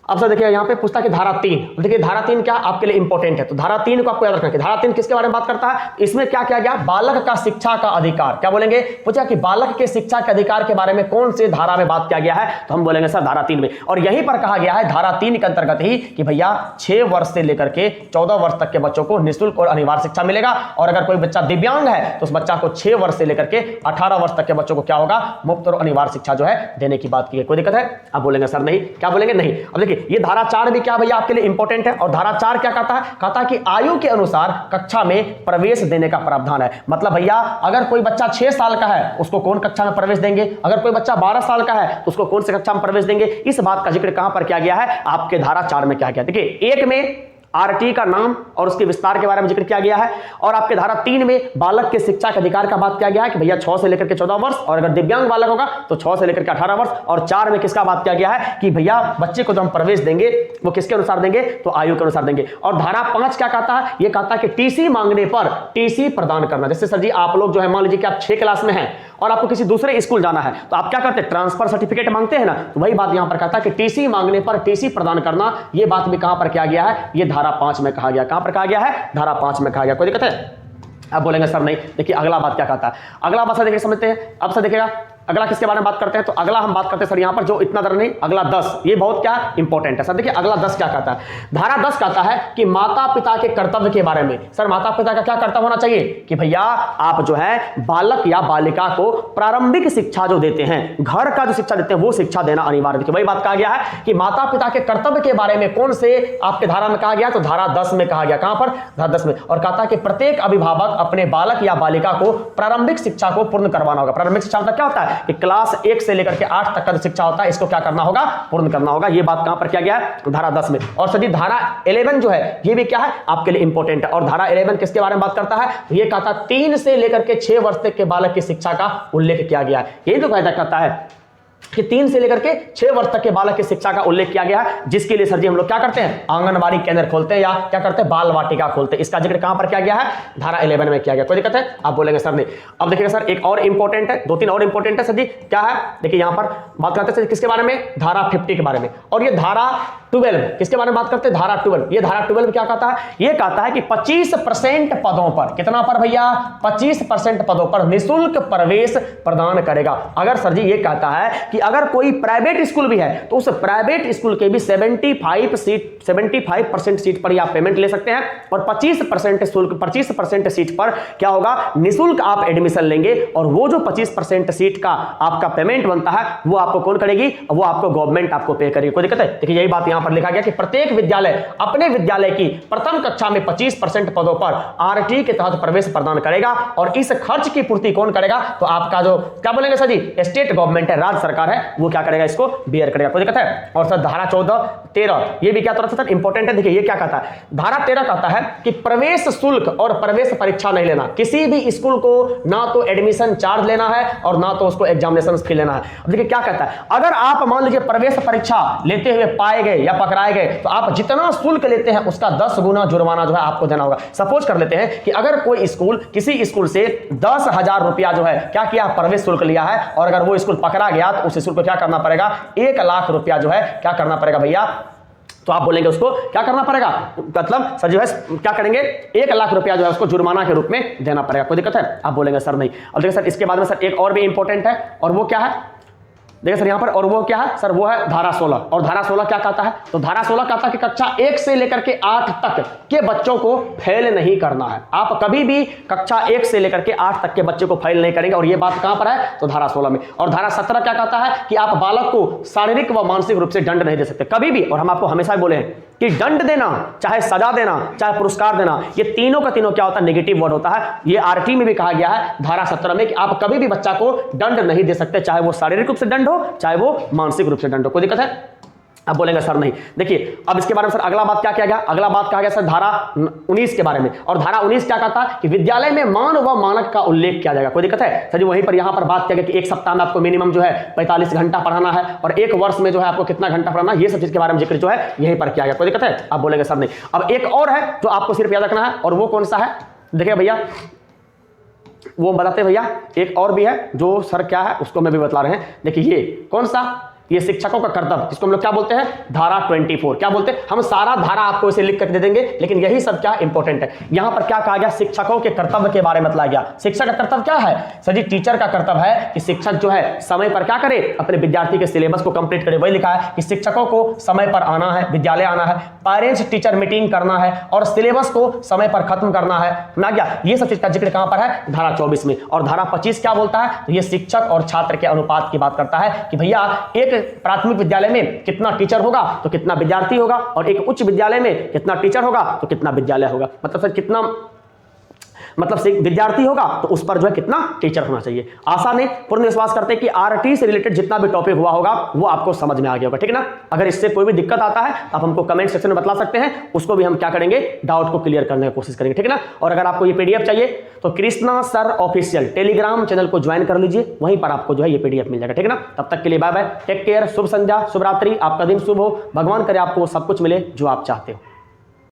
अब सर देखिए यहाँ पे पूछता है कि धारा 3, देखिए धारा 3 क्या आपके लिए इंपॉर्टेंट है, तो धारा 3 को आपको याद रखना है। धारा 3 किसके बारे में बात करता है, इसमें क्या किया गया, बालक का शिक्षा का अधिकार। क्या बोलेंगे, पूछा कि बालक के शिक्षा के अधिकार के बारे में कौन से धारा में बात किया गया है, तो हम बोलेंगे सर धारा 3 में। और यहीं पर कहा गया है धारा 3 के अंतर्गत ही कि भैया 6 वर्ष से लेकर के 14 वर्ष तक के बच्चों को निःशुल्क और अनिवार्य शिक्षा मिलेगा, और अगर कोई बच्चा दिव्यांग है तो उस बच्चा को 6 वर्ष से लेकर के 18 वर्ष तक के बच्चों को क्या होगा, मुफ्त और अनिवार्य शिक्षा जो है देने की बात की है। कोई दिक्कत है, आप बोलेंगे सर नहीं। क्या बोलेंगे, नहीं। अब देखिए ये धारा 4 भी क्या भैया आपके लिए इंपॉर्टेंट है, और धारा 4 क्या कहता है, कहता है कि आयु के अनुसार कक्षा में प्रवेश देने का प्रावधान है। मतलब भैया अगर कोई बच्चा 6 साल का है उसको कौन कक्षा में प्रवेश देंगे, अगर कोई बच्चा 12 साल का है तो उसको कौन से कक्षा में प्रवेश देंगे। इस बात का जिक्र कहां पर किया गया है, आपके धारा 4 में क्या गया। देखिए 1 में आरटी का नाम और उसके विस्तार के बारे में जिक्र किया गया है, और आपके धारा 3 में बालक के शिक्षा के अधिकार का बात किया गया है कि भैया 6 से लेकर के 14 वर्ष, और अगर दिव्यांग बालक होगा तो 6 से लेकर के 18 वर्ष। और 4 में किसका बात किया गया है कि भैया बच्चे को जो हम प्रवेश देंगे वो किसके अनुसार देंगे, तो आयु के अनुसार देंगे। और धारा 5 क्या कहता है, ये कहता है कि टीसी मांगने पर टीसी प्रदान करना। जैसे सर जी आप लोग जो है मान लीजिए कि आप 6 क्लास में हैं और आपको किसी दूसरे स्कूल जाना है तो आप क्या करते हैं, ट्रांसफर सर्टिफिकेट मांगते हैं ना, तो वही बात यहां पर कहता है कि टीसी मांगने पर टीसी प्रदान करना। ये बात भी कहां पर किया गया है, ये धारा 5 में कहा गया। कहां पर कहा गया है, धारा 5 में कहा गया। कोई दिक्कत है, आप बोलेंगे सर नहीं। देखिए अगला बात क्या कहता है, अगला बात देखिए समझते हैं। अब सर देखिएगा अगला किसके बारे में बात करते हैं, तो अगला हम बात करते हैं सर यहां पर जो इतना दर नहीं, अगला 10, ये बहुत क्या इंपॉर्टेंट है सर। देखिए अगला 10 क्या कहता है, धारा 10 कहता है कि माता पिता के कर्तव्य के बारे में। सर माता पिता का क्या कर्तव्य होना चाहिए कि भैया आप जो है बालक या बालिका को प्रारंभिक शिक्षा जो देते हैं, घर का जो शिक्षा देते हैं वो शिक्षा देना अनिवार्य। देखिए वही बात कहा गया है कि माता पिता के कर्तव्य के बारे में कौन से आपके धारा में कहा गया, तो धारा 10 में कहा गया। कहां पर, धारा 10 में। और कहता है कि प्रत्येक अभिभावक अपने बालक या बालिका को प्रारंभिक शिक्षा को पूर्ण करवाना होगा। प्रारंभिक शिक्षा मतलब क्या होता है, है कि क्लास 1 से लेकर के 8 तक का जो शिक्षा होता है इसको क्या करना होगा, पूर्ण करना होगा। ये बात कहां पर किया गया है, धारा 10 में। और सर जी धारा 11 जो है ये भी क्या है आपके लिए इंपॉर्टेंट है। और धारा 11 किसके बारे में बात करता है, तो ये कहता है 3 से लेकर के 6 वर्ष तक के बालक की शिक्षा का उल्लेख किया गया है। यही तो फायदा करता है कि 3 से लेकर के 6 वर्ष तक के बालक की शिक्षा का उल्लेख किया गया है, जिसके लिए सर जी हम लोग क्या करते हैं, आंगनबाड़ी केंद्र खोलते हैं या क्या करते हैं, बाल वाटिका खोलते हैं। इसका जिक्र कहां पर किया गया है, धारा 11 में किया गया। कोई दिक्कत है, आप बोलेंगे सर नहीं। अब देखिएगा सर एक और इंपॉर्टेंट है, 2-3 और इंपॉर्टेंट है सर जी, क्या है देखिए यहां पर बात करते हैं किसके बारे में, धारा 50 के बारे में। और ये धारा 12 किसके बारे में बात करते हैं, धारा 12। ये धारा 12 क्या कहता है, ये कहता है कि 25% पदों पर, कितना पर भैया, 25% पदों पर निःशुल्क प्रवेश प्रदान करेगा। अगर सर जी ये कहता है कि अगर कोई प्राइवेट स्कूल भी है तो उस प्राइवेट स्कूल के भी 75% सीट पर ही आप पेमेंट ले सकते हैं और 25% सीट पर क्या होगा, निःशुल्क आप एडमिशन लेंगे और वो जो 25% सीट का आपका पेमेंट बनता है वो आपको कौन करेगी, वो आपको गवर्नमेंट आपको पे करेगी। कोई दिक्कत है, देखिए यही बात यहां पर लिखा गया कि प्रत्येक विद्यालय अपने विद्यालय की प्रथम कक्षा में 25% पदों पर आरटी के तहत प्रवेश प्रदान करेगा और इस खर्च की पूर्ति कौन करेगा, तो आपका जो क्या बोलेंगे सर जी, स्टेट गवर्नमेंट है, राज्य सरकार है, वो क्या करेगा, इसको बियर करेगा। कोई दिक्कत है। और सर धारा 14-13 ये भी क्या थोड़ा सा इंपॉर्टेंट है। देखिए ये क्या कहता है, धारा 13 कहता है कि प्रवेश शुल्क और प्रवेश परीक्षा नहीं लेना, किसी भी स्कूल को ना तो एडमिशन चार्ज लेना है और ना तो उसको एग्जामिनेशन फी लेना है। अब देखिए क्या कहता है, अगर आप मान लीजिए प्रवेश परीक्षा लेते हुए पाए गए या पकड़ाए गए तो आप जितना शुल्क लेते हैं उसका 10 गुना जुर्माना जो है आपको देना होगा। सपोज कर लेते हैं कि अगर कोई स्कूल किसी स्कूल से 10,000 रुपया जो है क्या किया, प्रवेश शुल्क लिया है और अगर वो स्कूल पकड़ा गया तो उस स्कूल को क्या करना पड़ेगा, 1 लाख रुपया जो है क्या करना पड़ेगा भैया, तो आप बोलेंगे उसको क्या करना पड़ेगा, मतलब सर जो है क्या करेंगे, 1 लाख रुपया जो है उसको जुर्माना के रूप में देना पड़ेगा। कोई दिक्कत है, आप बोलेंगे सर नहीं। और देखिए सर इसके बाद में सर एक और भी इंपॉर्टेंट है और वो क्या है, देखिए सर यहां पर, और वो क्या है सर, वो है धारा 16। और धारा 16 क्या कहता है, तो धारा 16 कहता है कि कक्षा 1 से लेकर के 8 तक के बच्चों को फेल नहीं करना है। आप कभी भी कक्षा 1 से लेकर के 8 तक के बच्चे को फेल नहीं करेंगे और ये बात कहां पर है, तो धारा 16 में। और धारा 17 क्या कहता है कि आप बालक को शारीरिक व मानसिक रूप से दंड नहीं दे सकते कभी भी। और हम आपको हमेशा बोले हैं कि दंड देना, चाहे सजा देना, चाहे पुरस्कार देना, ये तीनों का तीनों क्या होता है, नेगेटिव वर्ड होता है। ये आरटी में भी कहा गया है धारा 17 में कि आप कभी भी बच्चा को दंड नहीं दे सकते, चाहे वो शारीरिक रूप से दंड हो चाहे वो मानसिक रूप से दंड हो। कोई दिक्कत है, अब बोलेंगे सर नहीं। देखिए अब इसके बारे में सर अगला बात क्या किया गया, अगला बात कहा गया सर धारा 19 के बारे में। और धारा 19 क्या कहता है कि विद्यालय में मान व मानक का उल्लेख किया जाएगा। कोई दिक्कत है सर जी, वहीं पर यहां पर बात किया गया कि एक सप्ताह में आपको मिनिमम जो है 45 घंटा पढ़ाना है और 1 वर्ष में जो है आपको कितना घंटा पढ़ाना, ये सब चीज के बारे में जिक्र जो है यहीं पर किया गया। कोई दिक्कत है, आप बोलेंगे सर नहीं। अब एक और है जो आपको सिर्फ याद रखना है और वो कौन सा है, देखिए भैया वो बताते भैया, एक और भी है जो सर क्या है उसको मैं भी बता रहे हैं। देखिए ये कौन सा, ये शिक्षकों का कर्तव्य, जिसको हम लोग क्या बोलते हैं, धारा 24। क्या बोलते हैं, हम सारा धारा आपको इसे लिख कर दे देंगे लेकिन यही सब क्या इंपॉर्टेंट है। यहां पर क्या कहा गया, शिक्षकों के कर्तव्य के बारे में बताया गया। शिक्षक का कर्तव्य क्या है सर जी, टीचर का कर्तव्य है कि शिक्षक जो है समय पर क्या करे, अपने विद्यार्थी के सिलेबस को कंप्लीट करे। वही लिखा है कि शिक्षकों को समय पर आना है, विद्यालय आना है, पेरेंट्स टीचर मीटिंग करना है और सिलेबस को समय पर खत्म करना है ना क्या। ये सब चीज का जिक्र कहां पर है, धारा 24 में। और धारा 25 क्या बोलता है, तो ये शिक्षक और छात्र के अनुपात की बात करता है कि भैया एक प्राथमिक विद्यालय में कितना टीचर होगा तो कितना विद्यार्थी होगा और एक उच्च विद्यालय में कितना टीचर होगा तो कितना विद्यालय होगा, मतलब सर कितना विद्यार्थी होगा तो उस पर जो है कितना टीचर होना चाहिए। आशा ने पूर्ण विश्वास करते हैं कि आरटी से रिलेटेड जितना भी टॉपिक हुआ होगा वो आपको समझ में आ गया होगा, ठीक है ना। अगर इससे कोई भी दिक्कत आता है आप हमको कमेंट सेक्शन में बता सकते हैं, उसको भी हम क्या करेंगे, डाउट को क्लियर करने की कोशिश करेंगे, ठीक है ना। और अगर आपको ये पीडीएफ चाहिए तो Krishna sir official Telegram channel को ज्वाइन कर लीजिए, वहीं पर आपको जो है ये पीडीएफ मिल जाएगा, ठीक है ना। तब तक के लिए बाय बाय, टेक केयर, शुभ संध्या, शुभ रात्रि, आपका दिन शुभ हो, भगवान करे आपको सब कुछ मिले जो आप चाहते हो।